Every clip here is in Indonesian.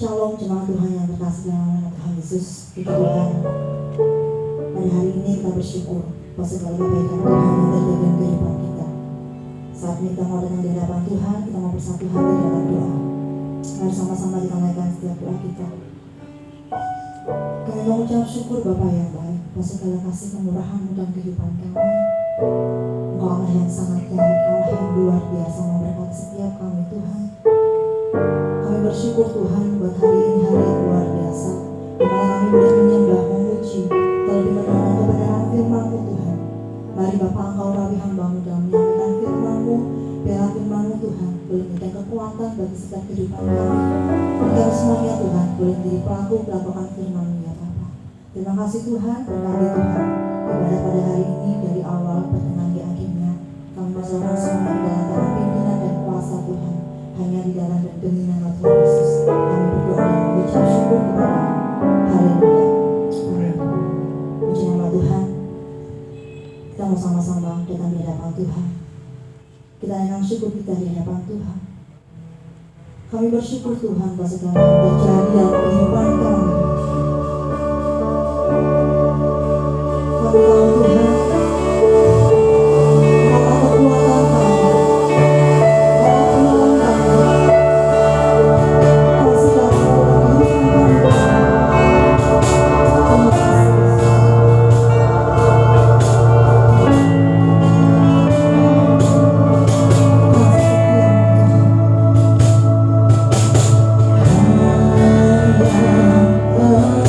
Shalom jemaat Tuhan yang terkasih dalam nama Tuhan Yesus. Puji Tuhan, pada hari ini kita bersyukur bahwa segala kebaikan Tuhan yang terjadi dalam kehidupan kita. Saat ini kita mau datang di hadapan Tuhan, kita mau bersatu hati dalam doa. Mari sama-sama kita naikkan setiap doa kita. Kami mengucap syukur Bapa yang baik bahwa segala kasih kemurahan-Mu dalam kehidupan kami. Engkau Allah yang sangat baik, Allah yang luar biasa memberkati setiap kami Tuhan. Kami bersyukur Tuhan buat hari ini, hari yang luar biasa, di mana kami boleh menyembah, memuji, terlebih mendengar kebenaran firman-Mu Tuhan. Mari Bapa, Engkau rawi hamba-Mu dalam menyampaikan firman-Mu. Biarlah firman-Mu Tuhan boleh memberikan kekuatan bagi setiap kehidupan kami. Kami semuanya Tuhan boleh menjadi pelaku-pelakukan firman-Mu ya Bapa. Terima kasih Tuhan, berkati Tuhan ibadah pada hari ini dari awal pertengahan di akhirnya. Kami berserahkan semuanya di dalam tangan pimpinan dan kuasa Tuhan. Hanya di dalam dan demi nama Tuhan Yesus kami berdoa dan mengucap syukur kepada-Mu. Haleluya. Amin. Puji nama Tuhan. Kita mau sama-sama datang di hadapan Tuhan. Kita naikkan syukur kita di hadapan Tuhan. Kami bersyukur Tuhan bahwa segala yang terjadi dalam kehidupan kami. Kami tahu Tuhan, apa kekuatan kami. Oh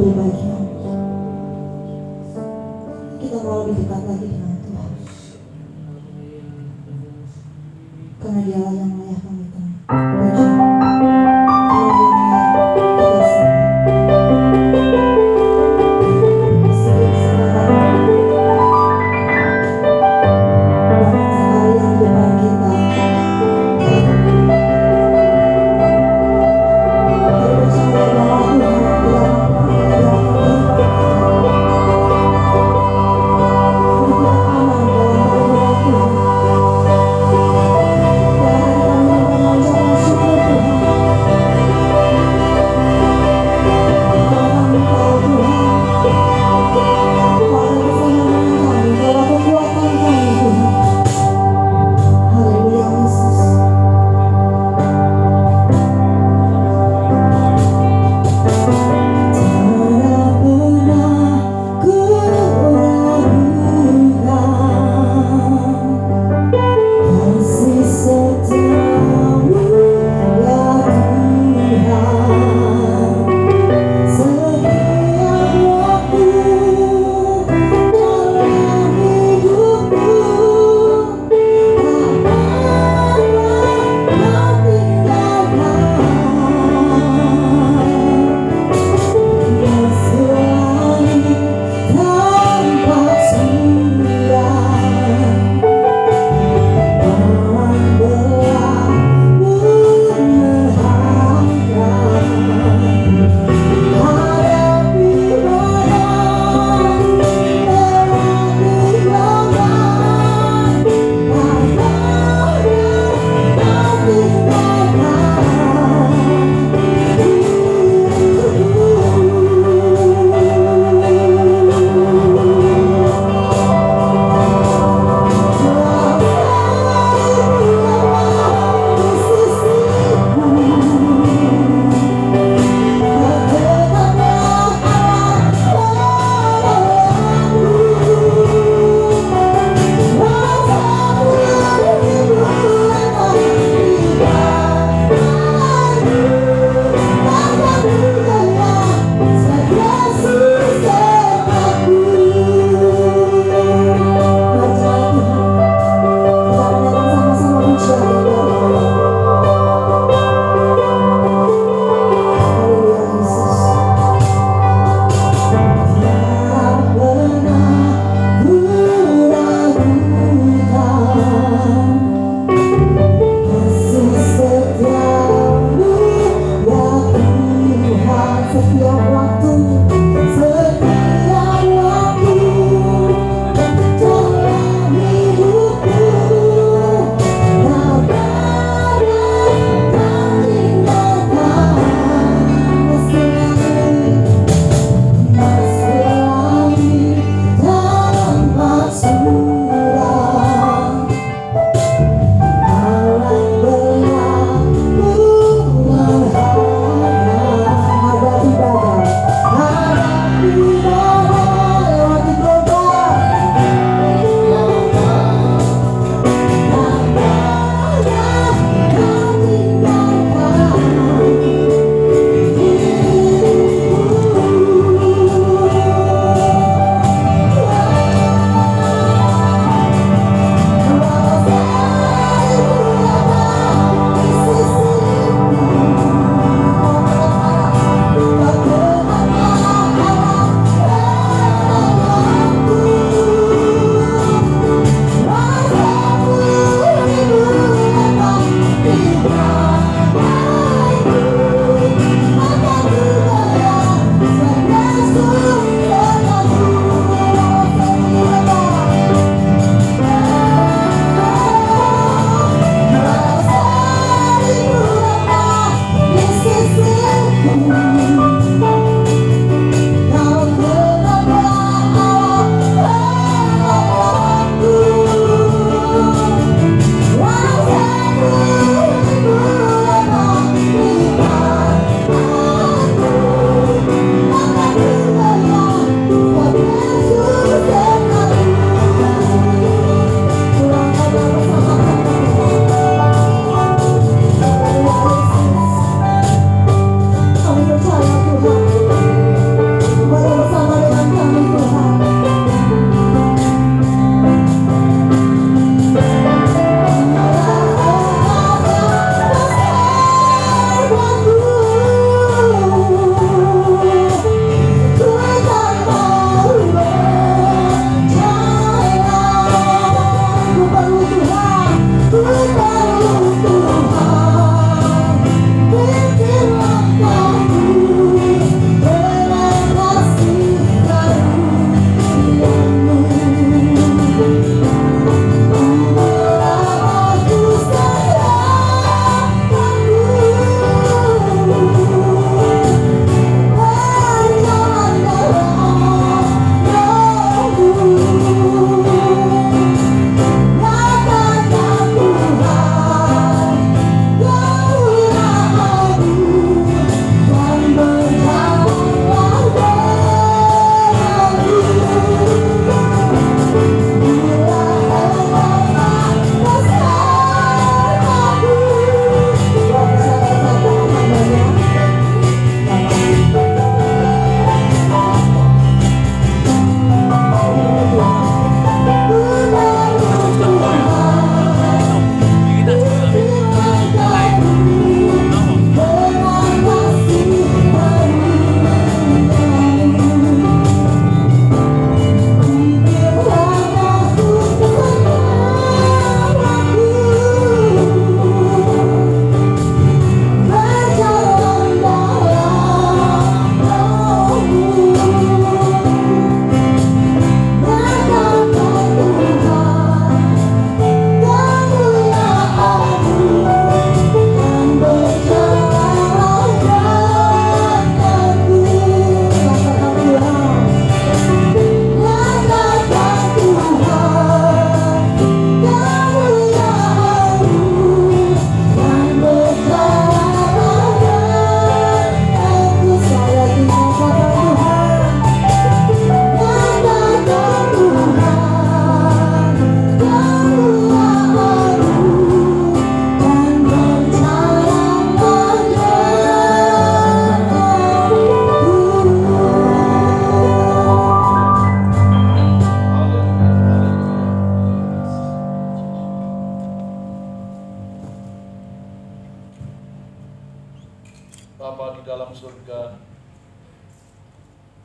mengambil bagian. Kita mau lebih dekat lagi dengan Tuhan, karena Dialah yang layak kami puji. Dialah yang layak kita sembah. Sejak sekarang banyak sekali yang di depan kita. Kami percaya bahwa Tuhan tidak mampu meninggalkan kehidupan kita. Kami tidak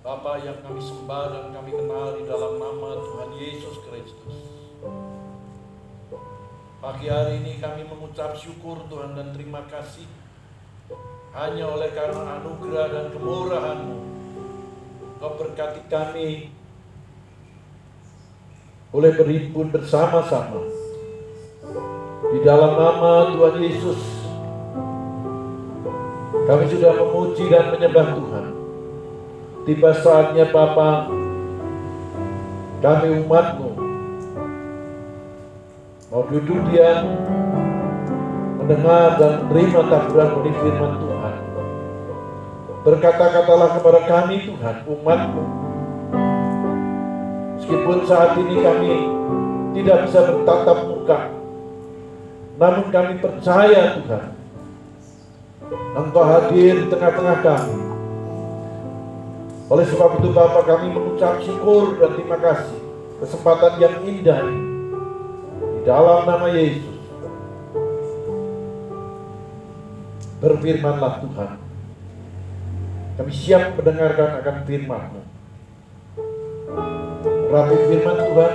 Bapa yang kami sembah dan kami kenal di dalam nama Tuhan Yesus Kristus. Pagi hari ini kami mengucap syukur Tuhan dan terima kasih hanya oleh karena anugerah dan kemurahan-Mu. Kau berkati kami boleh berhimpun bersama-sama di dalam nama Tuhan Yesus. Kami sudah memuji dan menyembah Tuhan. Tiba saatnya Bapa, kami umat-Mu mau duduk diam, mendengar dan menerima taburan benih firman Tuhan. Berkata-katalah kepada kami Tuhan, umat-Mu. Meskipun saat ini kami tidak bisa bertatap muka, namun kami percaya Tuhan, Engkau hadir di tengah-tengah kami. Oleh sebab itu Bapa, kami mengucap syukur dan terima kasih kesempatan yang indah ini. Di dalam nama Yesus, berfirmanlah Tuhan. Kami siap mendengarkan akan firman-Mu. Rapi firman Tuhan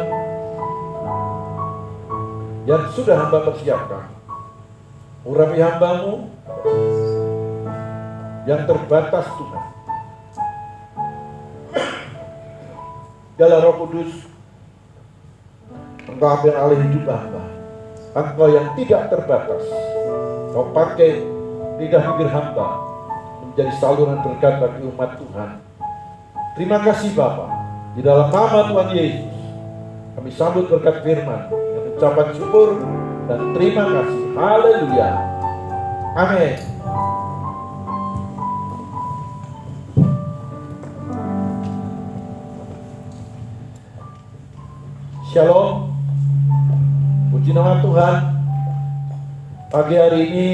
yang sudah hamba persiapkan. Urapi hamba-Mu yang terbatas Tuhan. Dalam Roh Kudus, Engkau ambil alih hidup hamba. Engkau yang tidak terbatas, Kau pakai lidah bibir hamba menjadi saluran berkat bagi umat Tuhan. Terima kasih Bapa. Di dalam nama Tuhan Yesus, kami sambut berkat firman dengan ucapan syukur dan terima kasih. Haleluya. Amin. Shalom. Puji nama Tuhan. Pagi hari ini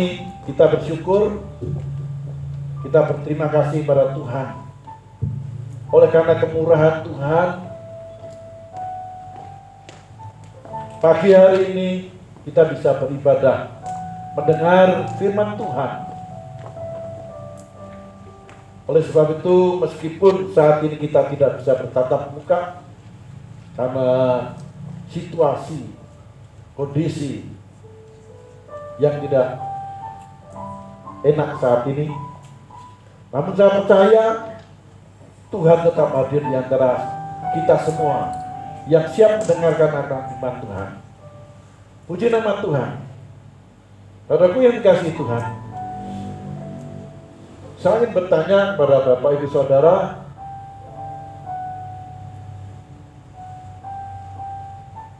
kita bersyukur, kita berterima kasih pada Tuhan. Oleh karena kemurahan Tuhan, pagi hari ini kita bisa beribadah, mendengar firman Tuhan. Oleh sebab itu, meskipun saat ini kita tidak bisa bertatap muka karena situasi, kondisi yang tidak enak saat ini, namun saya percaya Tuhan tetap hadir di antara kita semua yang siap mendengarkan akan firman Tuhan. Puji nama Tuhan. Saudaraku yang dikasihi Tuhan, saya ingin bertanya kepada Bapak Ibu Saudara,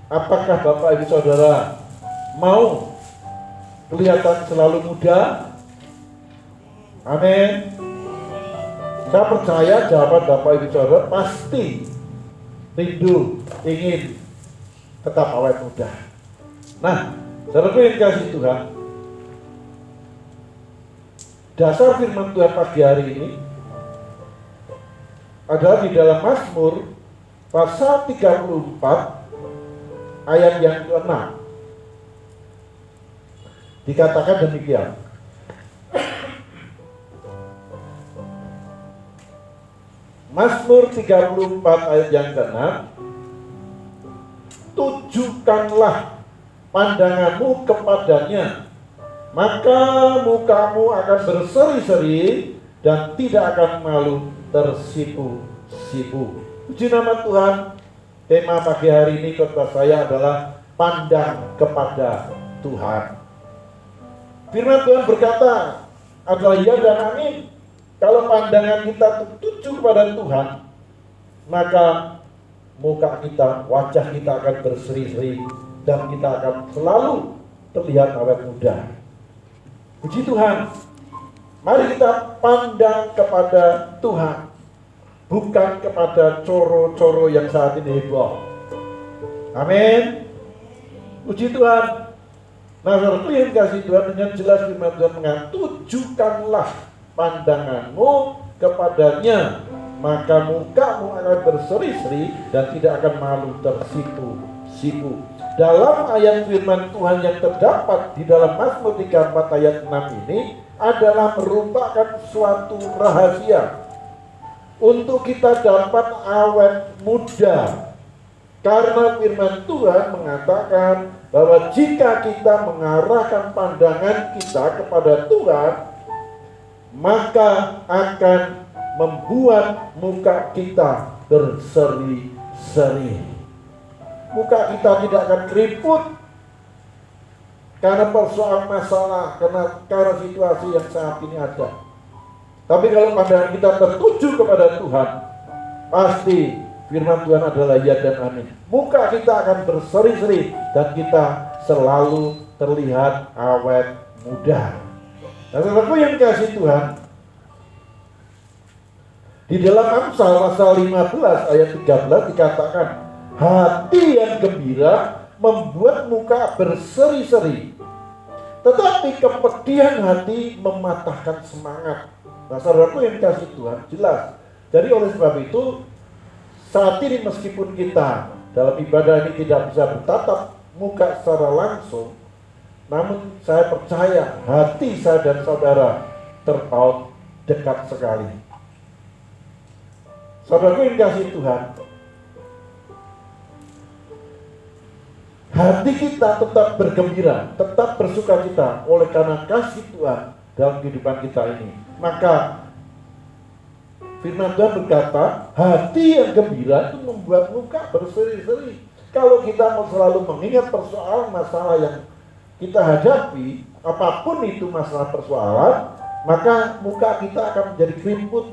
apakah Bapak Ibu Saudara mau kelihatan selalu muda? Amin. Saya percaya jawaban Bapak Ibu Saudara pasti rindu, ingin tetap awet muda. Nah, saudaraku yang dikasihi Tuhan, dasar firman Tuhan pagi hari ini adalah di dalam Mazmur pasal 34 ayat yang ke-6. Dikatakan demikian. Mazmur 34 ayat yang ke-6. Tujukanlah pandanganmu kepadanya, maka mukamu akan berseri-seri dan tidak akan malu tersipu-sipu. Puji nama Tuhan. Tema pagi hari ini khotbah saya adalah pandang kepada Tuhan. Firman Tuhan berkata adalah ya dan amin. Kalau pandangan kita tertuju kepada Tuhan, maka muka kita, wajah kita akan berseri-seri dan kita akan selalu terlihat awet muda. Puji Tuhan. Mari kita pandang kepada Tuhan, bukan kepada coro-coro yang saat ini heboh. Amin. Puji Tuhan. Nah, saudaraku yang kasih Tuhan, dengan jelas firman Tuhan mengatakan, tujukanlah pandanganmu kepadanya, maka mukamu akan berseri-seri dan tidak akan malu tersipu-sipu. Dalam ayat firman Tuhan yang terdapat di dalam Mazmur 34 ayat 6 ini adalah merupakan suatu rahasia. untuk kita dapat awet muda. Karena firman Tuhan mengatakan bahwa jika kita mengarahkan pandangan kita kepada Tuhan, maka akan membuat muka kita berseri-seri. Muka kita tidak akan keriput karena persoalan masalah, karena situasi yang saat ini ada. Tapi kalau pandangan kita tertuju kepada Tuhan, pasti firman Tuhan adalah ya dan amin. Muka kita akan berseri-seri dan kita selalu terlihat awet muda. Dan saudaraku yang dikasihi Tuhan, di dalam Amsal pasal 15 ayat 13 dikatakan, hati yang gembira membuat muka berseri-seri, tetapi kepedihan hati mematahkan semangat. Nah, saudaraku yang dikasihi Tuhan, jelas. Jadi oleh sebab itu, saat ini meskipun kita dalam ibadah ini tidak bisa bertatap muka secara langsung, namun saya percaya hati saya dan saudara terpaut dekat sekali. Saudaraku yang dikasihi Tuhan, hati kita tetap bergembira, tetap bersukacita oleh karena kasih Tuhan dalam kehidupan kita ini. Maka firman Tuhan berkata, hati yang gembira itu membuat muka berseri-seri. Kalau kita mau selalu mengingat persoalan masalah yang kita hadapi, apapun itu masalah persoalan, maka muka kita akan menjadi keriput.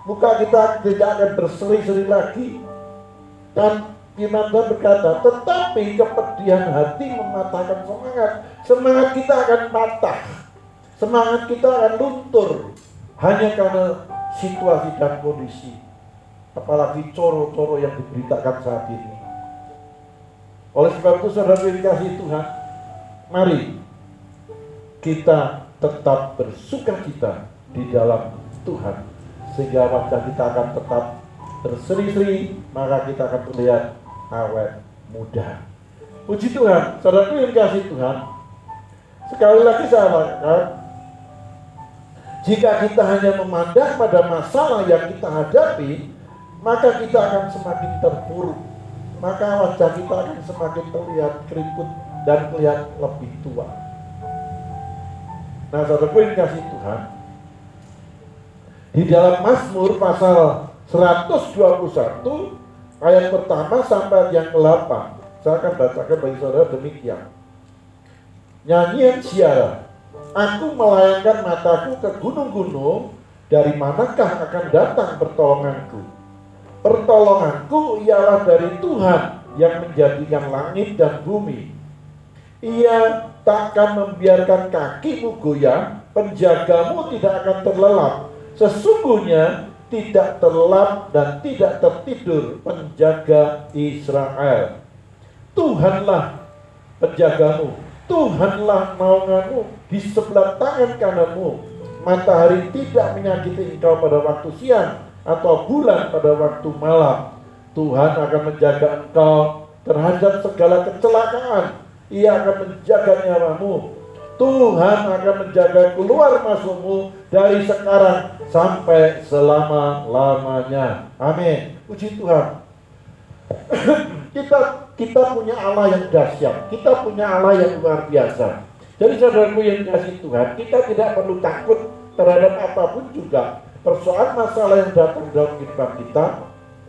Muka kita tidak akan berseri-seri lagi. Dan firman Tuhan berkata, tetapi kepedihan hati mematahkan semangat. Semangat kita akan patah. Semangat kita akan luntur. Hanya karena situasi dan kondisi. Apalagi coro-coro yang diberitakan saat ini. Oleh sebab itu saudara dikasihi Tuhan, mari kita tetap bersukacita di dalam Tuhan. Sehingga wajah kita akan tetap berseri-seri, maka kita akan terlihat awet muda. Puji Tuhan, saudaraku yang dikasihi Tuhan. Sekali lagi saya katakan, jika kita hanya memandang pada masalah yang kita hadapi, maka kita akan semakin terpuruk. Maka wajah kita akan semakin terlihat keriput dan terlihat lebih tua. Nah, saudaraku yang dikasihi Tuhan, di dalam Mazmur pasal 121 ayat pertama sampai yang ke-8, saya akan bacakan bagi saudara demikian. Nyanyian Ziarah. Aku melayangkan mataku ke gunung-gunung, dari manakah akan datang pertolonganku? Pertolonganku ialah dari Tuhan yang menjadikan langit dan bumi. Ia takkan membiarkan kakimu goyah, penjagamu tidak akan terlelap. Sesungguhnya tidak terlelap dan tidak tertidur penjaga Israel. Tuhanlah penjagamu, Tuhanlah naunganmu di sebelah tangan kananmu. Matahari tidak menyakiti engkau pada waktu siang, atau bulan pada waktu malam. Tuhan akan menjaga engkau terhadap segala kecelakaan. Ia akan menjaga nyawamu. Tuhan akan menjaga keluar masukmu dari sekarang sampai selama-lamanya. Amin. Puji Tuhan. Kita punya Allah yang dahsyat. Kita punya Allah yang luar biasa. Jadi saudaraku yang dikasihi Tuhan, kita tidak perlu takut terhadap apapun juga. Persoalan masalah yang datang dalam kehidupan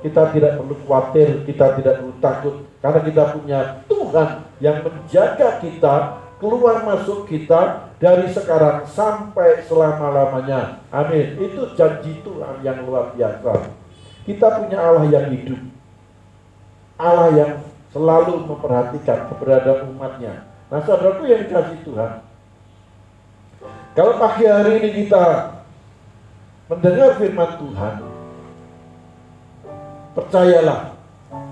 kita tidak perlu khawatir, kita tidak perlu takut. Karena kita punya Tuhan yang menjaga kita, keluar masuk kita dari sekarang sampai selama-lamanya. Amin. Itu janji Tuhan yang luar biasa. Kita punya Allah yang hidup, Allah yang selalu memperhatikan keberadaan umatnya. Nah, saudaraku yang dikasihi Tuhan, kalau pagi hari ini kita mendengar firman Tuhan, percayalah,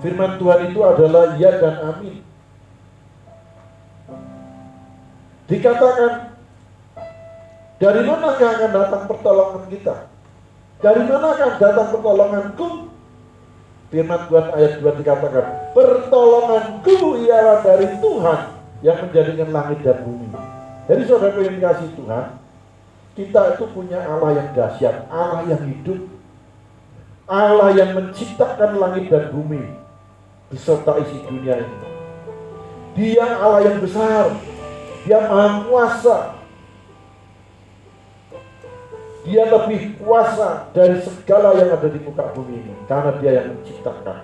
firman Tuhan itu adalah ya dan amin. Dikatakan, dari mana akan datang pertolongan kita? Dari mana akan datang pertolonganku? Firman Tuhan ayat 2 dikatakan, pertolonganku ialah dari Tuhan yang menjadikan langit dan bumi. Jadi saudara yang dikasihi Tuhan, kita itu punya Allah yang dahsyat, Allah yang hidup, Allah yang menciptakan langit dan bumi beserta isi dunia ini. Dia Allah yang besar, Dia maha kuasa. Dia lebih kuasa dari segala yang ada di muka bumi ini, karena Dia yang menciptakan.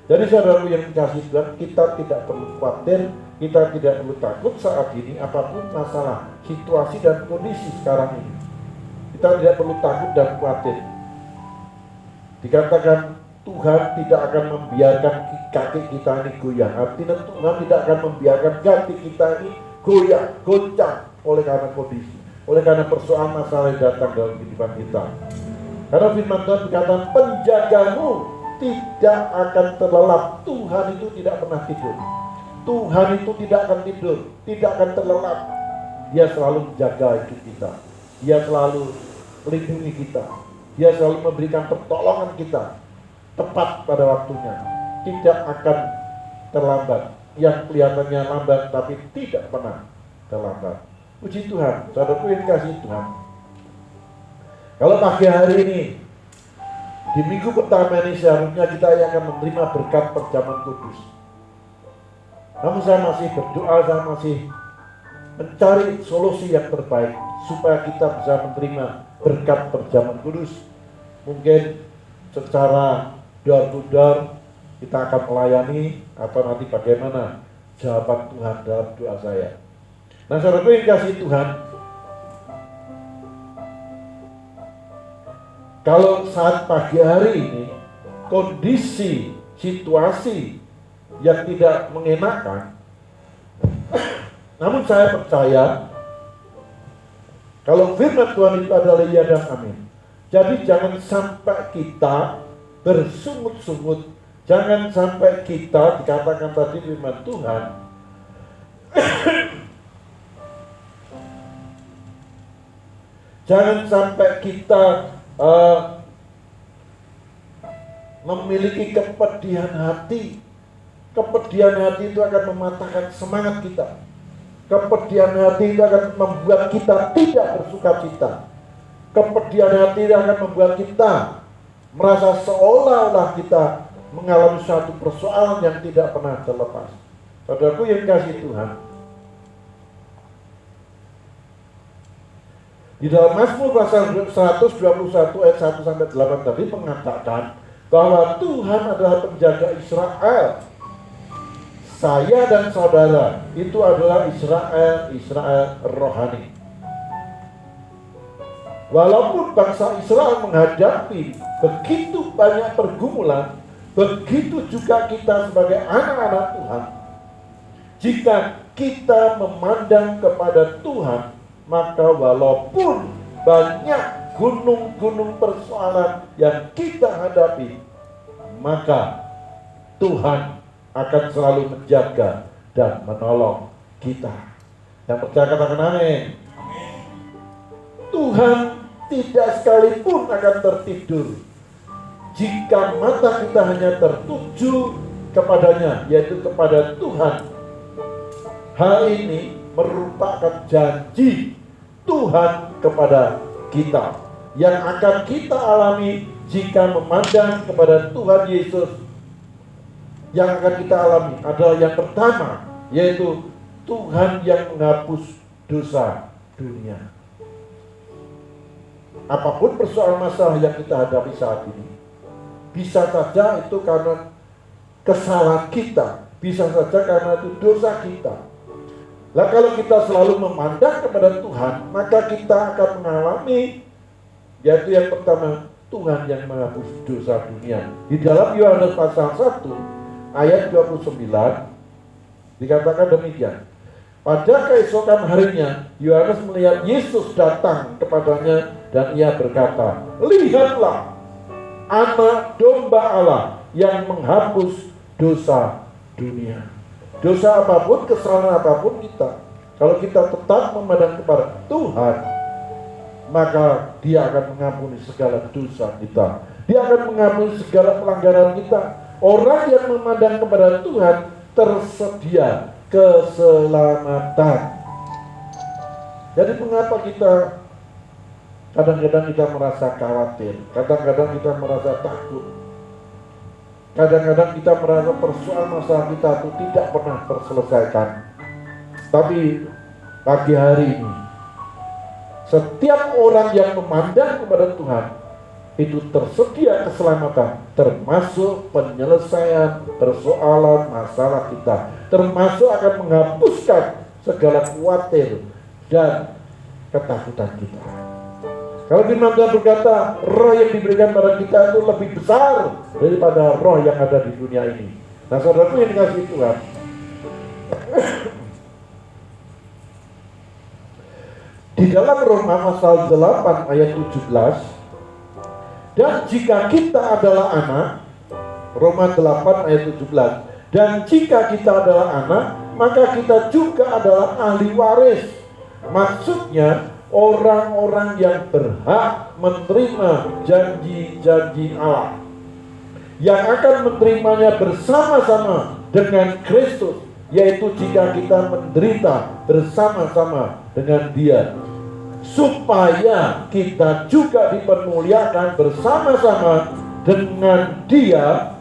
Jadi saudaraku yang dikasihi Tuhan, kita tidak perlu khawatir, kita tidak perlu takut saat ini apapun masalah, situasi dan kondisi sekarang ini. Kita tidak perlu takut dan khawatir. Dikatakan Tuhan tidak akan membiarkan kaki kita ini goyah. Artinya Tuhan tidak akan membiarkan kaki kita ini goyah, goncang oleh karena kondisi, oleh karena persoalan masalah yang datang dalam kehidupan kita. Karena firman Tuhan berkata, penjagamu tidak akan terlelap. Tuhan itu tidak pernah tidur. Tuhan itu tidak akan tidur, tidak akan terlelap. Dia selalu menjaga hidup kita. Dia selalu melindungi kita. Dia selalu memberikan pertolongan kita tepat pada waktunya. Tidak akan terlambat. Yang kelihatannya lambat tapi tidak pernah terlambat. Puji Tuhan, saudaraku yang dikasihi Tuhan. Kalau pagi hari ini, di minggu pertama ini seharusnya kita akan menerima berkat perjamuan kudus. Namun saya masih berdoa, saya masih mencari solusi yang terbaik supaya kita bisa menerima berkat perjamuan kudus. Mungkin secara door to door kita akan melayani, atau nanti bagaimana jawaban Tuhan dalam doa saya. Nah, saudaraku yang dikasihi Tuhan, kalau saat pagi hari ini kondisi situasi yang tidak mengenakan, namun saya percaya kalau firman Tuhan itu adalah ya dan amin. Jadi jangan sampai kita bersungut-sungut, jangan sampai kita, dikatakan tadi firman Tuhan, jangan sampai kita memiliki kepedihan hati. Kepedihan hati itu akan mematahkan semangat kita. Kepedihan hati itu akan membuat kita tidak bersuka cita. Kepedihan hati itu akan membuat kita merasa seolah-olah kita mengalami suatu persoalan yang tidak pernah terlepas. Saudaraku yang dikasihi Tuhan, di dalam Mazmur pasal 121 ayat 1-8 tadi mengatakan bahwa Tuhan adalah penjaga Israel. Saya dan saudara itu adalah Israel rohani. Walaupun bangsa Israel menghadapi begitu banyak pergumulan, begitu juga kita sebagai anak-anak Tuhan. Jika kita memandang kepada Tuhan, maka walaupun banyak gunung-gunung persoalan yang kita hadapi, maka Tuhan akan selalu menjaga dan menolong kita. Yang percaya katakan amin. Tuhan tidak sekalipun akan tertidur jika mata kita hanya tertuju kepadanya, yaitu kepada Tuhan. Hal ini merupakan janji Tuhan kepada kita yang akan kita alami jika memandang kepada Tuhan Yesus. Yang akan kita alami adalah yang pertama, yaitu Tuhan yang menghapus dosa dunia. Apapun persoalan masalah yang kita hadapi saat ini, bisa saja itu karena kesalahan kita, bisa saja karena itu dosa kita. Nah, kalau kita selalu memandang kepada Tuhan, maka kita akan mengalami, yaitu yang pertama, Tuhan yang menghapus dosa dunia. Di dalam Yohanes pasal 1 ayat 29 dikatakan demikian. Pada keesokan harinya, Yohanes melihat Yesus datang kepadanya dan ia berkata, lihatlah anak domba Allah yang menghapus dosa dunia. Dosa apapun, kesalahan apapun kita, kalau kita tetap memandang kepada Tuhan, maka Dia akan mengampuni segala dosa kita. Dia akan mengampuni segala pelanggaran kita. Orang yang memandang kepada Tuhan tersedia keselamatan. Jadi mengapa kita Kadang-kadang kita merasa khawatir, kadang-kadang kita merasa takut, kadang-kadang kita merasa persoalan masalah kita itu tidak pernah terselesaikan. Tapi pagi hari ini, setiap orang yang memandang kepada Tuhan itu tersedia keselamatan, termasuk penyelesaian persoalan masalah kita, termasuk akan menghapuskan segala khawatir dan ketakutan kita. Kalau firman Tuhan berkata, roh yang diberikan pada kita itu lebih besar daripada roh yang ada di dunia ini. Nah, saudaraku yang dikasihi Tuhan, di dalam Roma pasal 8 ayat 17, dan jika kita adalah anak, Roma 8 ayat 17, dan jika kita adalah anak, maka kita juga adalah ahli waris. Maksudnya orang-orang yang berhak menerima janji-janji Allah, yang akan menerimanya bersama-sama dengan Kristus, yaitu jika kita menderita bersama-sama dengan Dia, supaya kita juga dipermuliakan bersama-sama dengan Dia.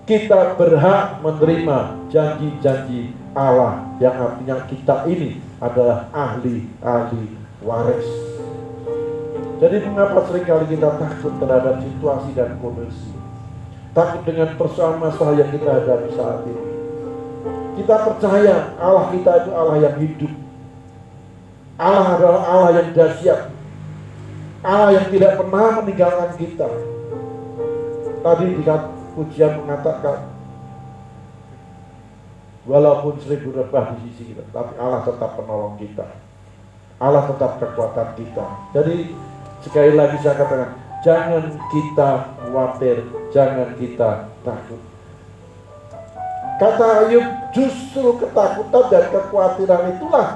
Kita berhak menerima janji-janji Allah, yang artinya kita ini adalah ahli waris. Jadi mengapa seringkali kita takut terhadap situasi dan kondisi, takut dengan persoalan masalah yang kita hadapi saat ini? Kita percaya Allah kita itu Allah yang hidup, Allah adalah Allah yang dahsyat, Allah yang tidak pernah meninggalkan kita. Tadi di pujian mengatakan, walaupun 1000 rebah di sisi kita, tapi Allah tetap penolong kita, Allah tetap kekuatan kita. Jadi sekali lagi saya katakan, jangan kita khawatir, jangan kita takut. Kata Ayub, justru ketakutan dan kekhawatiran itulah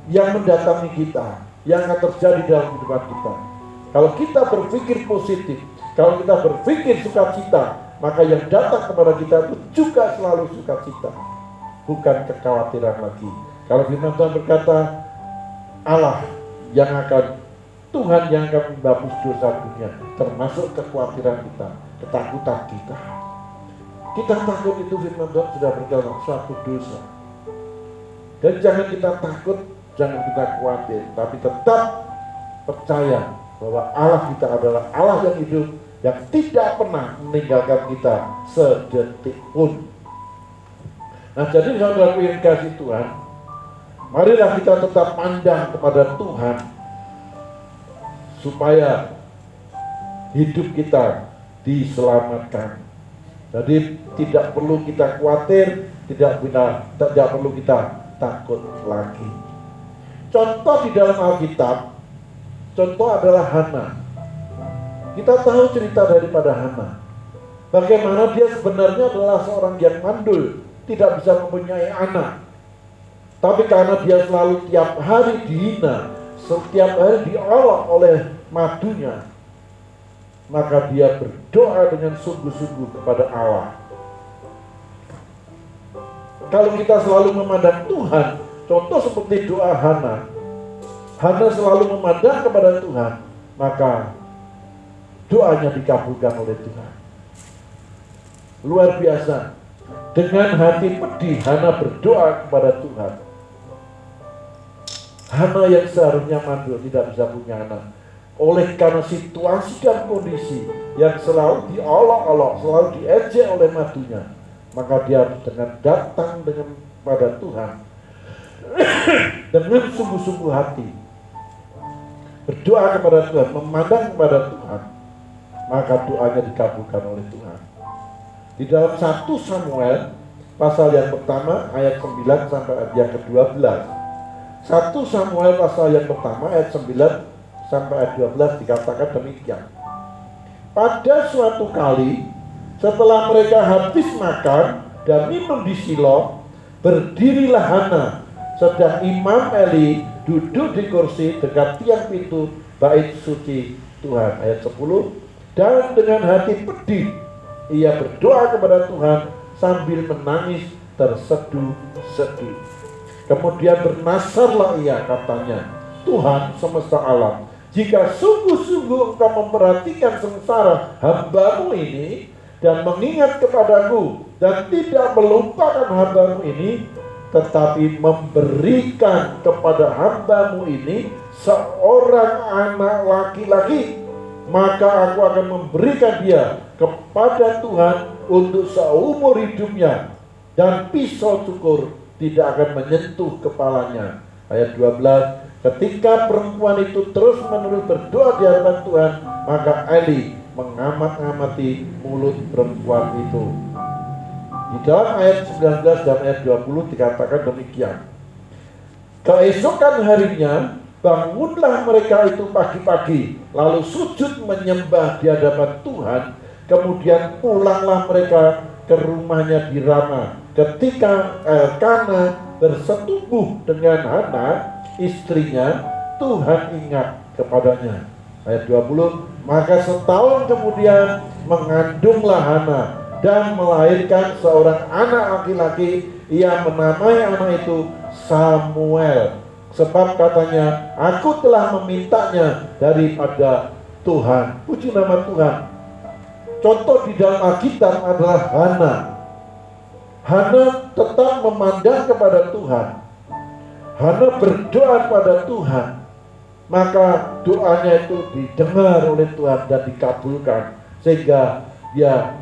yang mendatangi kita, yang akan terjadi dalam kehidupan kita. Kalau kita berpikir positif, kalau kita berpikir sukacita, maka yang datang kepada kita itu juga selalu sukacita, bukan kekhawatiran lagi. Kalau firman Tuhan berkata, Allah yang akan, Tuhan yang akan menghapus dosa dunia, termasuk kekhawatiran kita, ketakutan kita. Kita takut itu firman Tuhan sudah berkata suatu dosa. Dan jangan kita takut, jangan kita khawatir, tapi tetap percaya bahwa Allah kita adalah Allah yang hidup, yang tidak pernah meninggalkan kita sedetik pun. Nah, jadi saudara yang kasih Tuhan, marilah kita tetap pandang kepada Tuhan, supaya hidup kita diselamatkan. Jadi tidak perlu kita khawatir, tidak perlu kita takut lagi. Contoh di dalam Alkitab, contoh adalah Hana. Kita tahu cerita daripada Hana, bagaimana dia sebenarnya adalah seorang yang mandul, tidak bisa mempunyai anak. Tapi karena dia selalu tiap hari dihina, setiap hari diolok oleh madunya, maka dia berdoa dengan sungguh-sungguh kepada Allah. Kalau kita selalu memandang Tuhan, contoh seperti doa Hana selalu memandang kepada Tuhan, maka doanya dikabulkan oleh Tuhan. Luar biasa. Dengan hati pedih Hana berdoa kepada Tuhan. Hana yang seharusnya mandul, tidak bisa punya anak, oleh karena situasi dan kondisi yang selalu diolok-olok, selalu diejek oleh madunya, maka dia dengan datang pada Tuhan dengan sungguh-sungguh hati, berdoa kepada Tuhan, memandang kepada Tuhan, maka doanya dikabulkan oleh Tuhan. Di dalam 1 Samuel pasal yang pertama ayat 9 sampai ayat yang ke-12. 1 Samuel pasal yang pertama ayat 9 sampai ayat 12 dikatakan demikian. Pada suatu kali setelah mereka habis makan dan minum di Shilo, berdirilah Hana, sedang Imam Eli duduk di kursi dekat tiang pintu bait suci Tuhan. Ayat 10. Dan dengan hati pedih ia berdoa kepada Tuhan sambil menangis terseduh-seduh. Kemudian bernasarlah ia, katanya, Tuhan semesta alam, jika sungguh-sungguh engkau memperhatikan sengsara hamba-Mu ini dan mengingat kepadaku dan tidak melupakan hamba-Mu ini, tetapi memberikan kepada hamba-Mu ini seorang anak laki-laki, maka aku akan memberikan dia kepada Tuhan untuk seumur hidupnya, dan pisau cukur tidak akan menyentuh kepalanya. Ayat 12, ketika perempuan itu terus-menerus berdoa di hadapan Tuhan, maka Eli mengamat-ngamati mulut perempuan itu. Di dalam ayat 19 dan ayat 20 dikatakan demikian. Keesokan harinya bangunlah mereka itu pagi-pagi, lalu sujud menyembah di hadapan Tuhan. Kemudian pulanglah mereka ke rumahnya di Rama. Ketika Elkana bersetubuh dengan Hana, istrinya, Tuhan ingat kepadanya. Ayat 20, maka setahun kemudian mengandunglah Hana dan melahirkan seorang anak laki-laki. Ia menamai anak itu Samuel, sebab katanya, aku telah memintanya daripada Tuhan. Puji nama Tuhan. Contoh di dalam Alkitab adalah Hana. Hana tetap memandang kepada Tuhan. Hana berdoa kepada Tuhan, maka doanya itu didengar oleh Tuhan dan dikabulkan, sehingga dia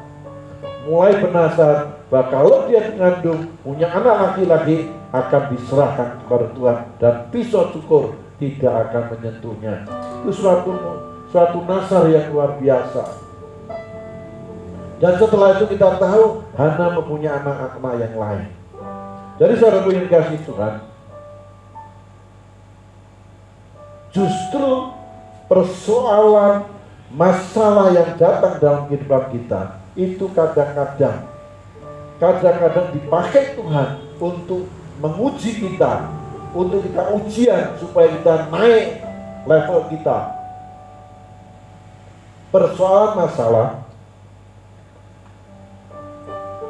mulai penasaran bahwa kalau dia mengandung punya anak laki-laki akan diserahkan kepada Tuhan dan pisau cukur tidak akan menyentuhnya. Itu suatu nasar yang luar biasa. Dan setelah itu kita tahu Hana mempunyai anak-anak yang lain. Jadi saudaraku yang dikasihi Tuhan, justru persoalan masalah yang datang dalam kehidupan kita itu kadang-kadang dipakai Tuhan untuk menguji kita, untuk kita ujian supaya kita naik level kita. Persoalan masalah,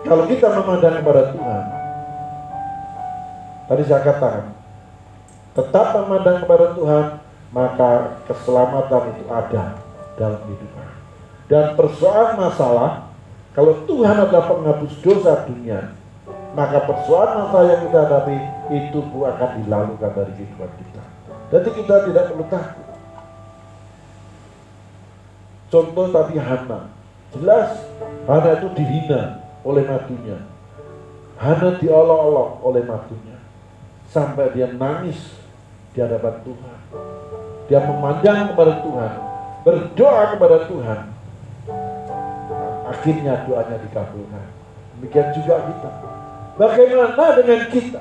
kalau kita memandang kepada Tuhan, tadi saya katakan, tetap memandang kepada Tuhan, maka keselamatan itu ada dalam kehidupan. Dan persoalan masalah, kalau Tuhan adalah penghapus dosa dunia, maka persoalan masalah yang kita hadapi itu akan dilalukan dari kehidupan kita. Jadi kita tidak perlu takut. Contoh tadi Hana, jelas Hana itu dihina oleh matunya. Hana diolok-olok oleh matunya sampai dia nangis di hadapan Tuhan. Dia memandang kepada Tuhan, berdoa kepada Tuhan. Akhirnya doanya dikabulkan. Demikian juga kita. Bagaimana dengan kita?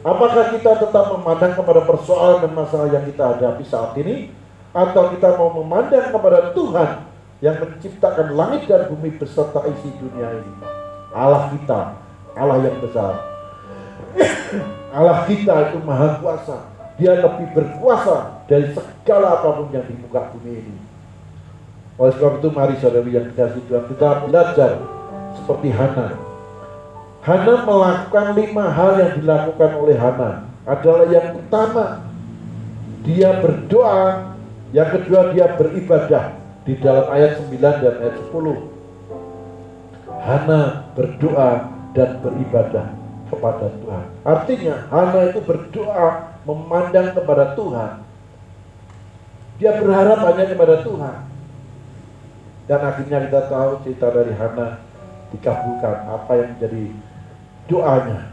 Apakah kita tetap memandang kepada persoalan dan masalah yang kita hadapi saat ini, atau kita mau memandang kepada Tuhan yang menciptakan langit dan bumi beserta isi dunia ini? Allah kita, Allah yang besar. Allah kita itu maha kuasa. Dia lebih berkuasa dari segala apapun yang di muka bumi ini. Oleh sebab itu mari saudara yang dikasihi Tuhan, kita belajar seperti Hana. Hana melakukan 5 hal yang dilakukan oleh Hana. Adalah yang pertama, dia berdoa. Yang kedua, dia beribadah. Di dalam ayat 9 dan ayat 10, Hana berdoa dan beribadah kepada Tuhan. Artinya Hana itu berdoa memandang kepada Tuhan. Dia berharap hanya kepada Tuhan. Dan akhirnya kita tahu cerita dari Hana dikabulkan apa yang menjadi doanya,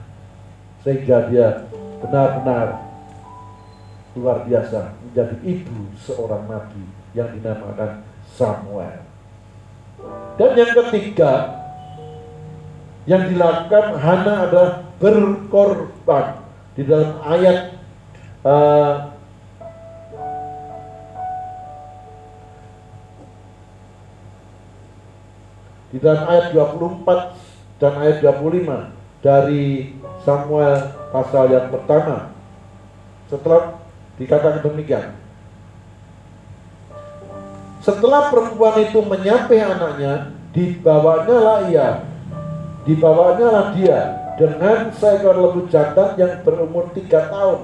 sehingga dia benar-benar luar biasa menjadi ibu seorang nabi yang dinamakan Samuel. Dan yang ketiga yang dilakukan Hana adalah berkorban. Di dalam ayat di dalam ayat 24 dan ayat 25 dari Samuel pasal yang pertama, setelah dikatakan demikian, setelah perempuan itu menyapih anaknya, dibawanyalah dia dengan seekor lembu jantan yang berumur 3 tahun,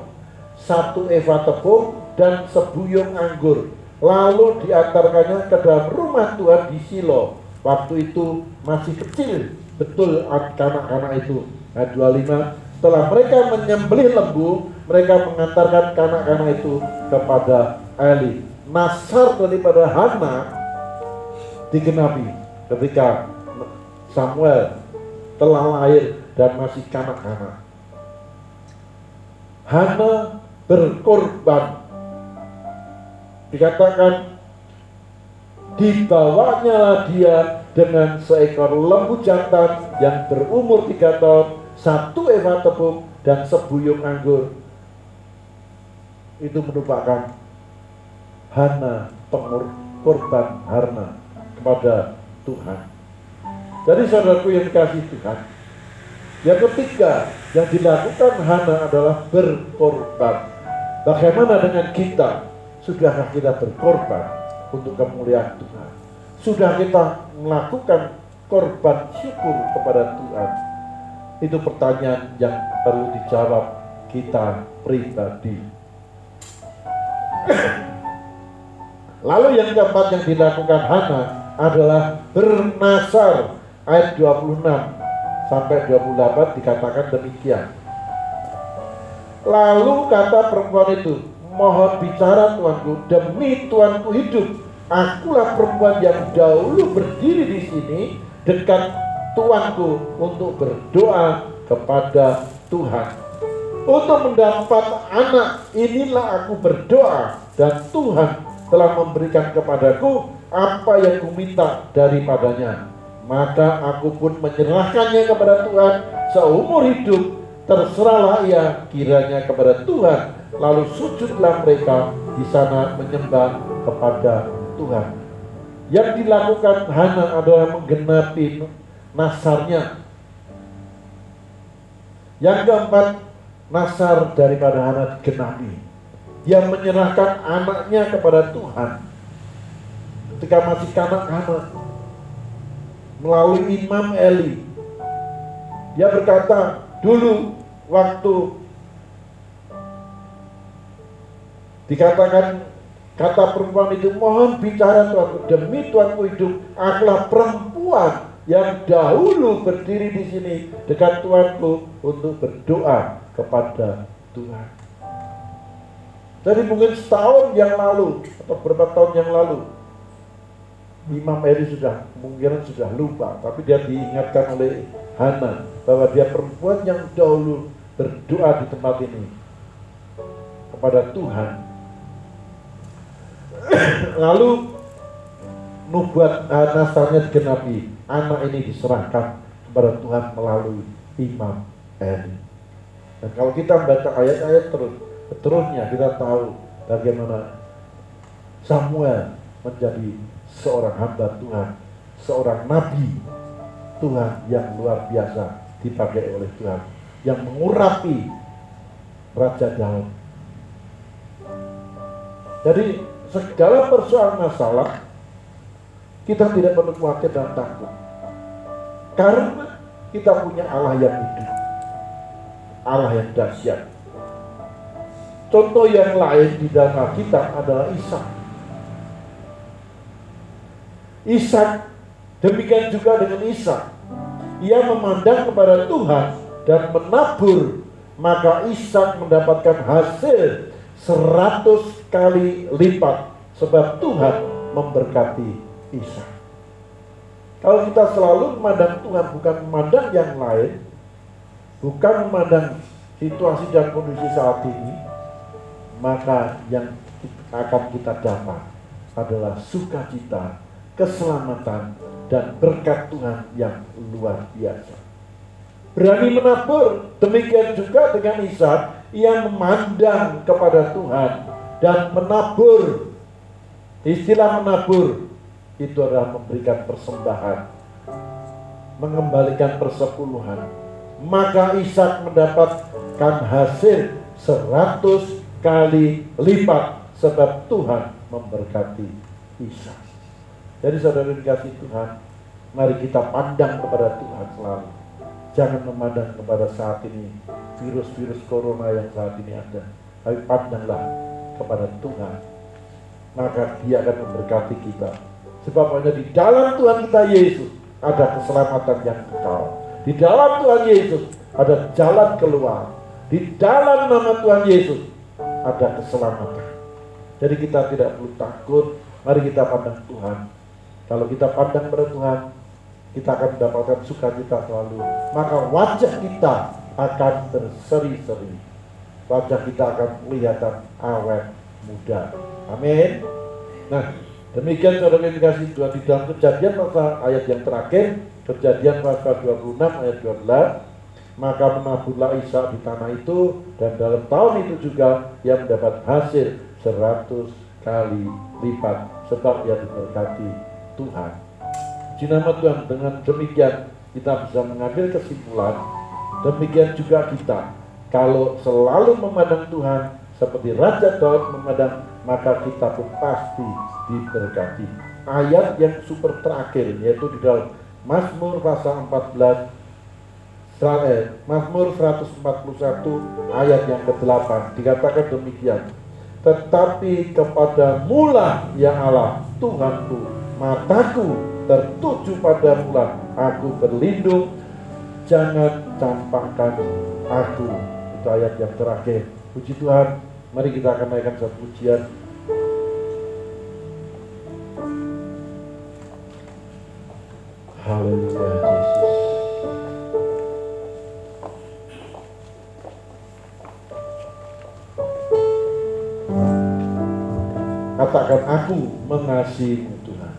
1 eva tepung dan sebuyung anggur, lalu diantarkannya ke dalam rumah Tuhan di Shilo. Waktu itu masih kecil betul kanak-kanak itu. Ayat 25, setelah mereka menyembelih lembu, mereka mengantarkan kanak-kanak itu kepada Eli. Nasar daripada Hana digenapi ketika Samuel telah lahir dan masih kanak-kanak. Hana berkorban. Dikatakan dibawanya dia dengan seekor lembu jantan yang berumur 3 tahun, 1 eva tepung dan sebuyung anggur. Itu merupakan Hana pengorban Hana kepada Tuhan. Jadi saudaraku yang dikasihi Tuhan, yang ketiga yang dilakukan Hana adalah berkorban. Bagaimana dengan kita? Sudahkah kita berkorban untuk kemuliaan Tuhan? Sudah kita melakukan korban syukur kepada Tuhan? Itu pertanyaan yang perlu dijawab kita pribadi. Lalu yang keempat yang dilakukan Hana adalah bernasar. Ayat 26 sampai 28 dikatakan demikian. Lalu kata perempuan itu, mohon bicara tuanku, demi tuanku hidup, akulah perempuan yang dahulu berdiri di sini dekat tuanku untuk berdoa kepada Tuhan. Untuk mendapat anak inilah aku berdoa, dan Tuhan telah memberikan kepadaku apa yang kuminta daripadanya. Maka aku pun menyerahkannya kepada Tuhan seumur hidup. Terserahlah ia kiranya kepada Tuhan. Lalu sujudlah mereka di sana menyembah kepada Tuhan. Yang dilakukan Hana adalah menggenapi nasarnya. Yang keempat, nasar daripada Hana digenapi. Dia menyerahkan anaknya kepada Tuhan ketika masih kanak-kanak melalui Imam Eli. Dia berkata, dulu waktu dikatakan kata perempuan itu, mohon bicara tuanku, demi tuanku hidup, akulah perempuan yang dahulu berdiri di sini dekat tuanku untuk berdoa kepada Tuhan. Jadi mungkin setahun yang lalu atau beberapa tahun yang lalu, Imam Eli mungkin sudah lupa, tapi dia diingatkan oleh Hana bahwa dia perempuan yang dahulu berdoa di tempat ini kepada Tuhan. Lalu nubuat nasarnya digenapi, anak ini diserahkan kepada Tuhan melalui Imam Eli. Dan kalau kita membaca ayat-ayat seterusnya, kita tahu bagaimana Samuel menjadi seorang hamba Tuhan, seorang nabi Tuhan yang luar biasa dipakai oleh Tuhan, yang mengurapi Raja Daud. Jadi segala persoalan masalah kita tidak perlu khawatir dan takut, karena kita punya Allah yang hidup, Allah yang dahsyat. Contoh yang lain di dalam Alkitab adalah Ishak. Demikian juga dengan Ishak. Ia memandang kepada Tuhan dan menabur, maka Ishak mendapatkan hasil 100 kali lipat, sebab Tuhan memberkati Ishak. Kalau kita selalu memandang Tuhan, bukan memandang yang lain, bukan memandang situasi dan kondisi saat ini, maka yang akan kita dapat adalah sukacita, keselamatan, dan berkat Tuhan yang luar biasa. Berani menabur. Demikian juga dengan Ishak, ia memandang kepada Tuhan dan menabur. Istilah menabur itu adalah memberikan persembahan, mengembalikan persepuluhan. Maka Ishak mendapatkan hasil 100 kali lipat, sebab Tuhan memberkati Ishak. Jadi saudara dikasih Tuhan, mari kita pandang kepada Tuhan selalu. Jangan memandang kepada saat ini, virus-virus corona yang saat ini ada. Tapi pandanglah kepada Tuhan, maka Dia akan memberkati kita. Sebab hanya di dalam Tuhan kita Yesus ada keselamatan yang kekal. Di dalam Tuhan Yesus ada jalan keluar. Di dalam nama Tuhan Yesus ada keselamatan. Jadi kita tidak perlu takut. Mari kita pandang Tuhan. Kalau kita pandang pada Tuhan, kita akan mendapatkan sukacita selalu. Maka wajah kita akan berseri-seri. Wajah kita akan kelihatan awet muda. Amin. Nah, demikian saudara yang dikasihi Tuhan, di dalam Kejadian pasal ayat yang terakhir, Kejadian pasal 26 ayat 12, maka menaburlah Ishak di tanah itu, dan dalam tahun itu juga ia mendapat hasil 100 kali lipat, sebab ia diberkati Tuhan. Puji nama Tuhan. Dengan demikian kita bisa mengambil kesimpulan, demikian juga kita, kalau selalu memandang Tuhan seperti Raja Daud memandang, maka kita pun pasti diberkati. Ayat yang super terakhir, yaitu di dalam Mazmur pasal 14, Mazmur 141 ayat yang ke-8, dikatakan demikian. Tetapi kepadamulah ya Allah Tuhanku, mataku tertuju padamulah, aku berlindung, jangan campakkan aku. Itu ayat yang terakhir. Puji Tuhan. Mari kita akan naikkan satu pujian. Haleluya Yesus. Katakan, aku mengasihimu Tuhan.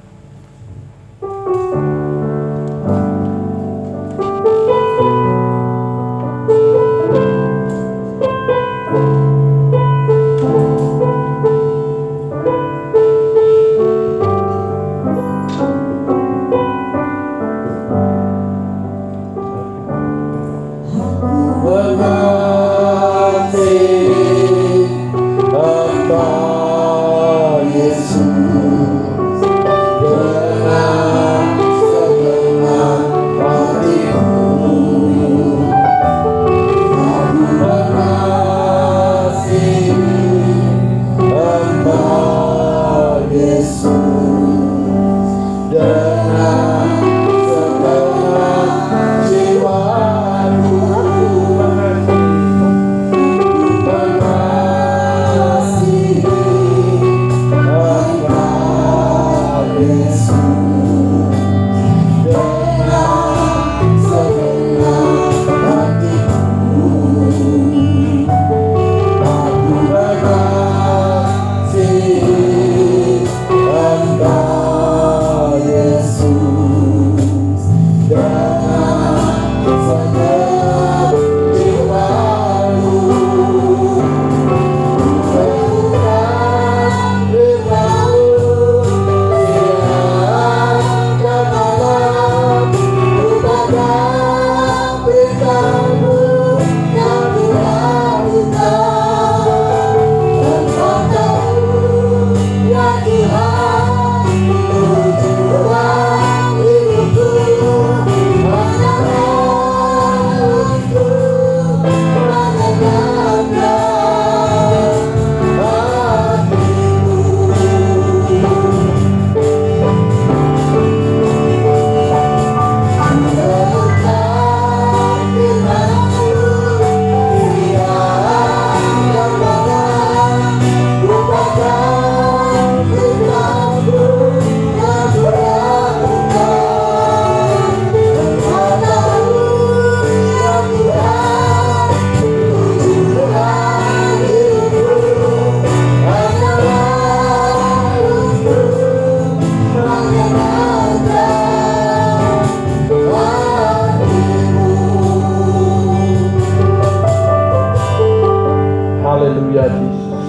Haleluya Yesus.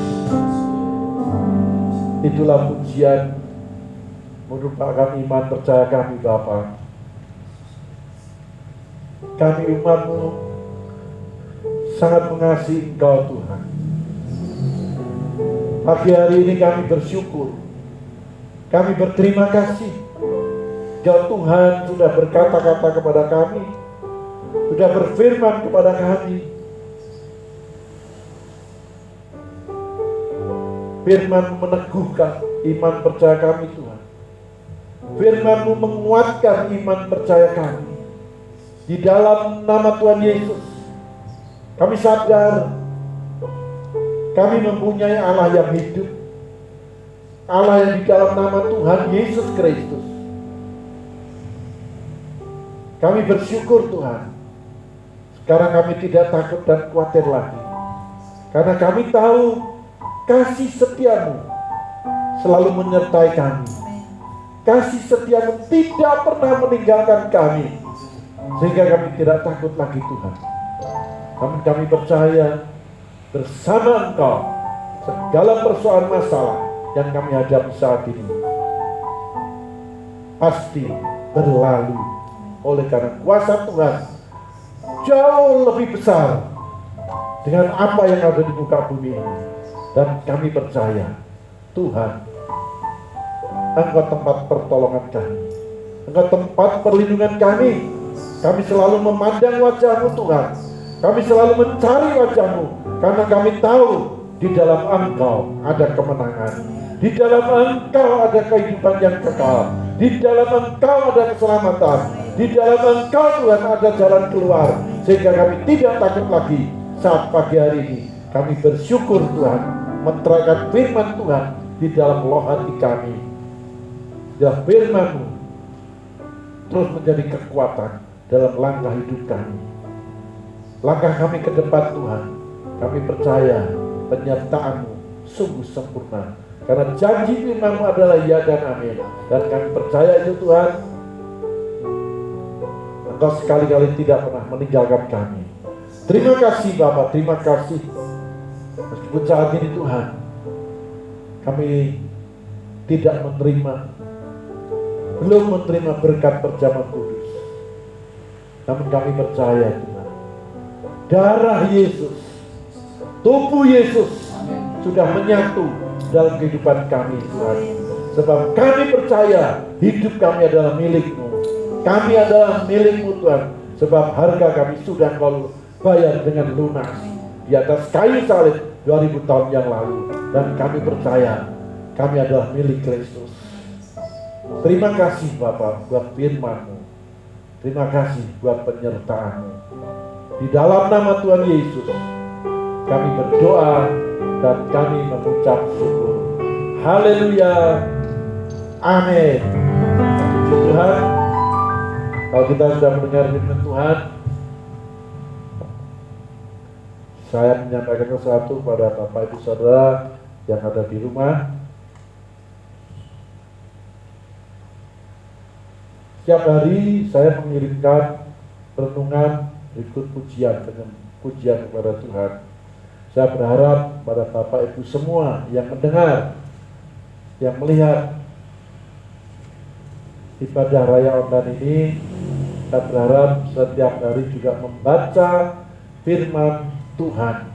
Itulah pujian merupakan iman percaya kami Bapa. Kami umat-Mu sangat mengasihi Engkau Tuhan. Pagi hari ini kami bersyukur, kami berterima kasih Engkau Tuhan sudah berkata-kata kepada kami, sudah berfirman kepada kami. Firman-Mu meneguhkan iman percaya kami Tuhan. Firman-Mu menguatkan iman percaya kami. Di dalam nama Tuhan Yesus, kami sadar kami mempunyai Allah yang hidup, Allah yang di dalam nama Tuhan Yesus Kristus. Kami bersyukur Tuhan, sekarang kami tidak takut dan khawatir lagi, karena kami tahu kasih setia-Mu selalu menyertai kami. Kasih setia-Mu tidak pernah meninggalkan kami, sehingga kami tidak takut lagi Tuhan. Kami percaya bersama Engkau segala persoalan masalah yang kami hadapi saat ini pasti berlalu, oleh karena kuasa Tuhan jauh lebih besar dengan apa yang ada di muka bumi ini. Dan kami percaya Tuhan, Engkau tempat pertolongan kami, Engkau tempat perlindungan kami. Kami selalu memandang wajah-Mu Tuhan, kami selalu mencari wajah-Mu, karena kami tahu di dalam Engkau ada kemenangan, di dalam Engkau ada kehidupan yang kekal, di dalam Engkau ada keselamatan, di dalam Engkau Tuhan ada jalan keluar, sehingga kami tidak takut lagi. Saat pagi hari ini kami bersyukur Tuhan, menerangkan firman Tuhan di dalam loh hati kami. Ya, firman-Mu terus menjadi kekuatan dalam langkah hidup kami, langkah kami ke depan Tuhan. Kami percaya penyertaan-Mu sungguh sempurna, karena janji firman-Mu adalah ya dan amin. Dan kami percaya itu Tuhan, Engkau sekali-kali tidak pernah meninggalkan kami. Terima kasih Bapa, terima kasih. Meskipun saat ini Tuhan, kami tidak belum menerima berkat perjamuan kudus, namun kami percaya Tuhan, darah Yesus, tubuh Yesus sudah menyatu dalam kehidupan kami Tuhan. Sebab kami percaya hidup kami adalah milik-Mu, kami adalah milik-Mu Tuhan. Sebab harga kami sudah Kau bayar dengan lunas di atas kayu salib 2000 tahun yang lalu. Dan kami percaya kami adalah milik Kristus. Terima kasih Bapa buat firman-Mu, terima kasih buat penyertaan-Mu. Di dalam nama Tuhan Yesus kami berdoa dan kami mengucap syukur. Haleluya, amin. Puji Tuhan. Kalau kita sudah mendengar firman Tuhan, saya menyampaikan sesuatu pada Bapak Ibu Saudara yang ada di rumah. Setiap hari saya mengirimkan renungan berikut pujian dengan pujian kepada Tuhan. Saya berharap pada Bapak Ibu semua yang mendengar, yang melihat ibadah raya online ini, saya berharap setiap hari juga membaca firman Tuhan.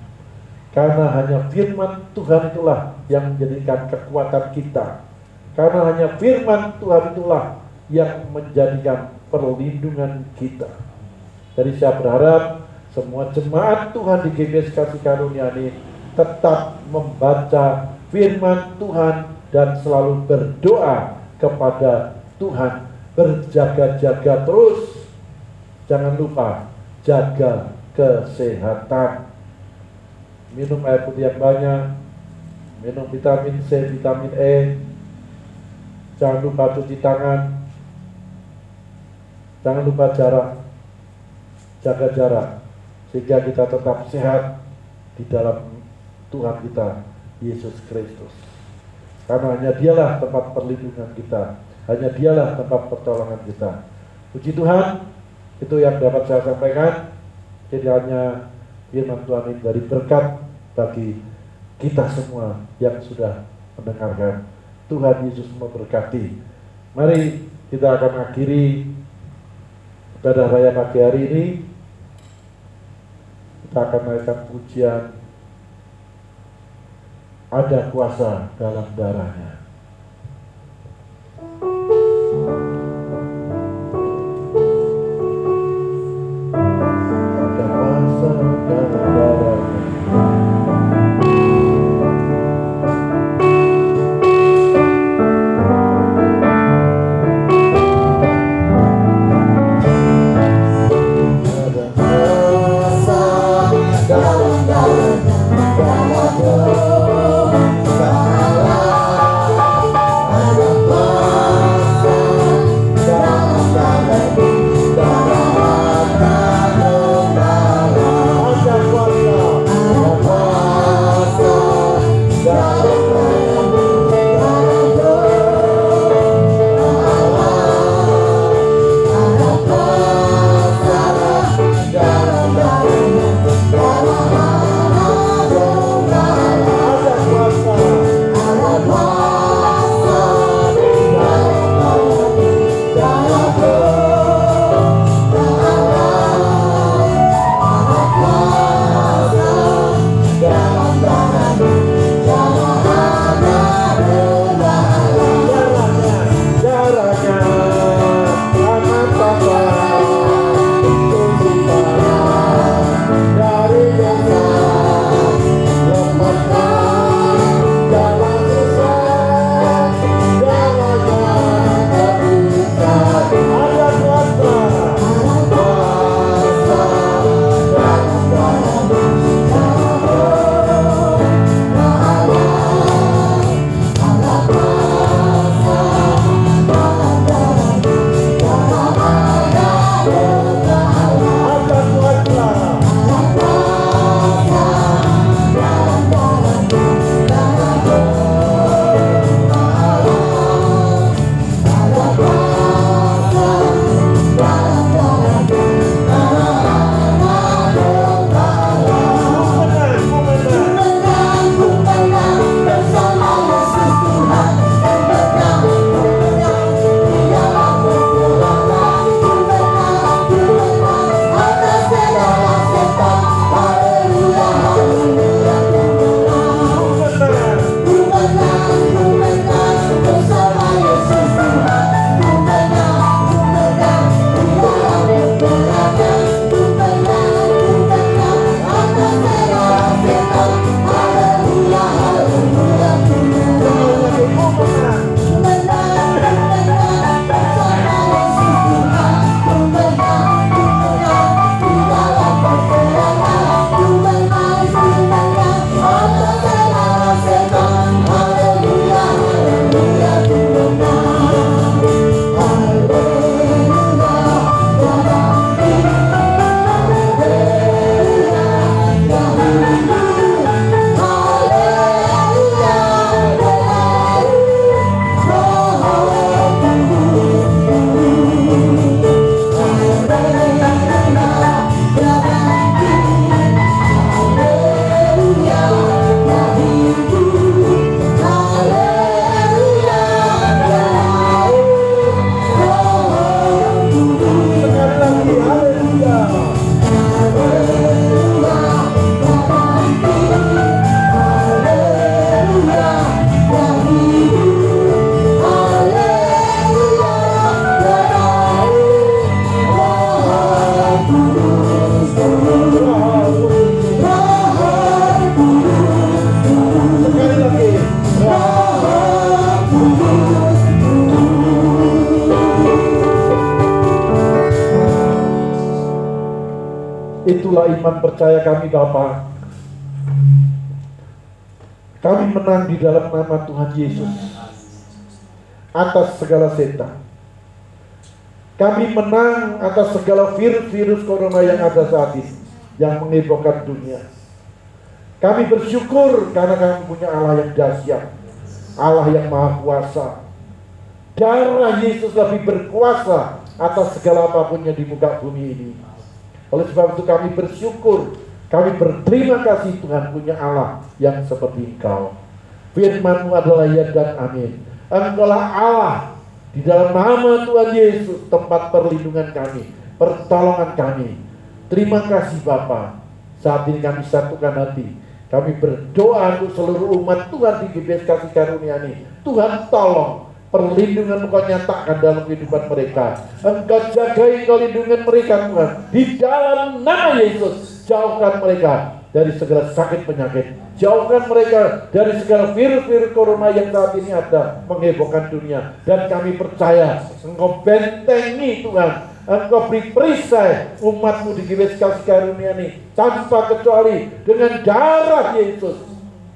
Karena hanya firman Tuhan itulah yang menjadikan kekuatan kita. Karena hanya firman Tuhan itulah yang menjadikan perlindungan kita. Jadi saya berharap semua jemaat Tuhan di GBS Kasih Karunia ini tetap membaca firman Tuhan dan selalu berdoa kepada Tuhan. Berjaga-jaga terus. Jangan lupa jaga kesehatan. Minum air putih yang banyak, minum vitamin C, vitamin E. Jangan lupa cuci tangan. Jangan lupa jarak, jaga jarak, sehingga kita tetap sehat di dalam Tuhan kita, Yesus Kristus. Karena hanya Dialah tempat perlindungan kita, hanya Dialah tempat pertolongan kita. Puji Tuhan, itu yang dapat saya sampaikan. Kiranya firman Tuhan ini dari berkat bagi kita semua yang sudah mendengarkan. Tuhan Yesus memberkati. Mari kita akan akhiri ibadah raya pagi hari ini. Kita akan naikkan pujian Ada Kuasa Dalam Darahnya. Ada kuasa dalam darahnya. Itulah iman percaya kami Bapa. Kami menang di dalam nama Tuhan Yesus atas segala setan. Kami menang atas segala virus-virus corona yang ada saat ini, yang menghebohkan dunia. Kami bersyukur karena kami punya Allah yang dahsyat, Allah yang maha kuasa. Darah Yesus lebih berkuasa atas segala apapun yang di muka bumi ini. Oleh sebab itu kami bersyukur, kami berterima kasih Tuhan punya Allah yang seperti Engkau. Firman-Mu adalah ya dan amin. Engkaulah Allah, di dalam nama Tuhan Yesus tempat perlindungan kami, pertolongan kami. Terima kasih Bapa. Saat ini kami satukan hati. Kami berdoa untuk seluruh umat Tuhan di GBS Kasih Karunia ini. Tuhan tolong perlindungan Engkau nyatakan dalam kehidupan mereka. Engkau jaga, Engkau lindungan mereka Tuhan. Di dalam nama Yesus, jauhkan mereka dari segala sakit penyakit. Jauhkan mereka dari segala virus-virus corona yang saat ini ada menghebohkan dunia. Dan kami percaya Engkau bentengi Tuhan. Engkau beri perisai umat-Mu di GBS Kasih Karunia ini tanpa kecuali dengan darah Yesus.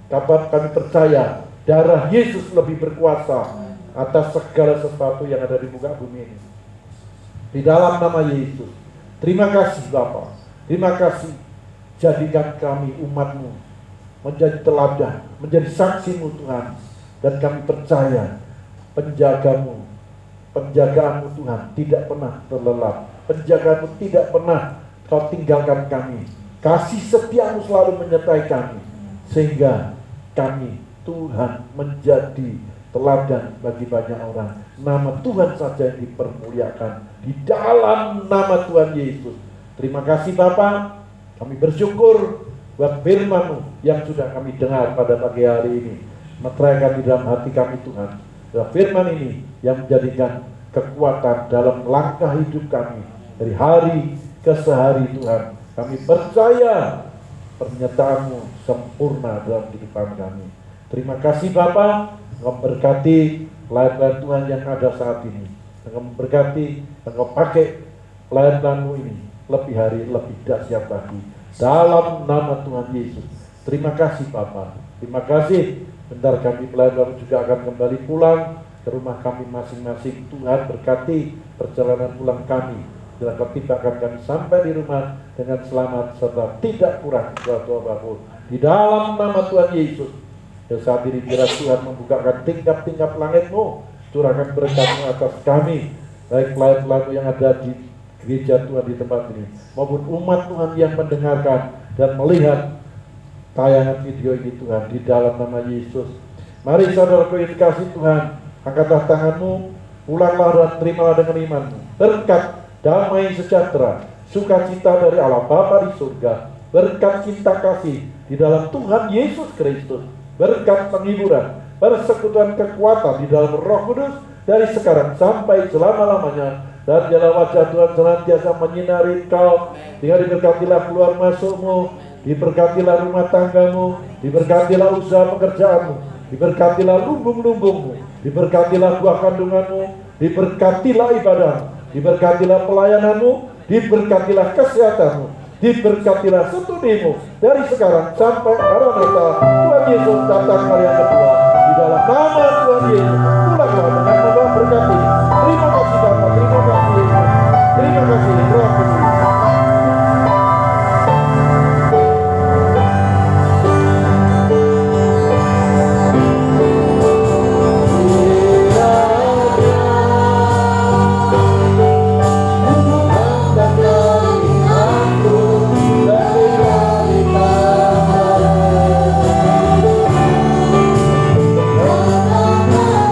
Kami percaya darah Yesus lebih berkuasa atas segala sesuatu yang ada di muka bumi ini. Di dalam nama Yesus. Terima kasih Bapa. Terima kasih. Jadikan kami umat-Mu menjadi teladan, menjadi saksi-Mu Tuhan. Dan kami percaya penjaga-Mu, penjagaan-Mu Tuhan tidak pernah terlelap. Penjagaan-Mu tidak pernah Kau tinggalkan kami. Kasih setia-Mu selalu menyertai kami. Sehingga kami Tuhan menjadi teladan bagi banyak orang. Nama Tuhan saja yang dipermuliakan di dalam nama Tuhan Yesus. Terima kasih Bapa. Kami bersyukur buat firman-Mu yang sudah kami dengar pada pagi hari ini. Meteraikan di dalam hati kami Tuhan. Dan firman ini yang menjadikan kekuatan dalam langkah hidup kami dari hari ke sehari Tuhan. Kami percaya pernyataan-Mu sempurna dalam kehidupan kami. Terima kasih Bapa. Engkau berkati pelayan-pelayan Tuhan yang ada saat ini. Engkau memberkati, Engkau pakai pelayan-pelayan-Mu ini lebih hari, lebih dahsyat lagi. Dalam nama Tuhan Yesus. Terima kasih Bapa. Terima kasih. Bentar kami pelayan-pelayan juga akan kembali pulang ke rumah kami masing-masing. Tuhan berkati perjalanan pulang kami. Bila Kau tibakan kami sampai di rumah dengan selamat serta tidak kurang sesuatu apapun. Di dalam nama Tuhan Yesus. Dan saat ini biar Tuhan membukakan tingkap-tingkap langit-Mu, curahkan berkat-Mu atas kami, baik pelayan-pelayan yang ada di gereja Tuhan di tempat ini, maupun umat Tuhan yang mendengarkan dan melihat tayangan video ini Tuhan, di dalam nama Yesus. Mari saudaraku yang dikasih Tuhan, angkatlah tangan-Mu, pulanglah dan terimalah dengan iman-Mu. Berkat, damai sejahtera, sukacita dari Allah Bapa di surga, berkat cinta kasih di dalam Tuhan Yesus Kristus, berkat penghiburan, persekutuan kekuatan di dalam Roh Kudus dari sekarang sampai selama-lamanya. Dan jalan wajah Tuhan senantiasa menyinari kau. Sehingga diberkatilah keluar masukmu, diberkatilah rumah tanggamu, diberkatilah usaha pekerjaanmu, diberkatilah lumbung-lumbungmu, diberkatilah buah kandunganmu, diberkatilah ibadahmu, diberkatilah pelayananmu, diberkatilah kesehatanmu, diberkatilah studimu dari sekarang sampai Maranatha Tuhan Yesus datang kali yang kedua. Di dalam nama Tuhan Yesus, pulanglah dengan membawa berkat ini. Terima kasih Bapa, terima kasih Yesus, terima kasih Roh Kudus.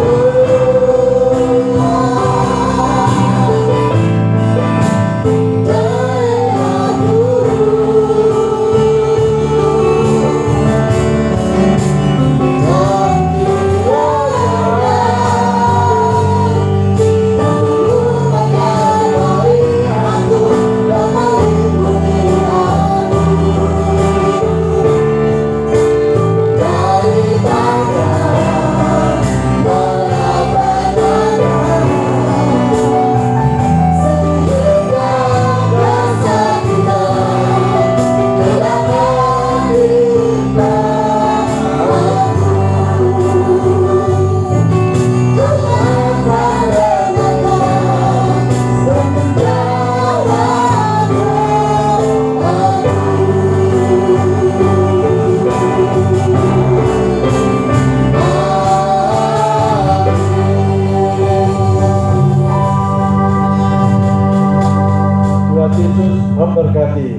Oh memberkati.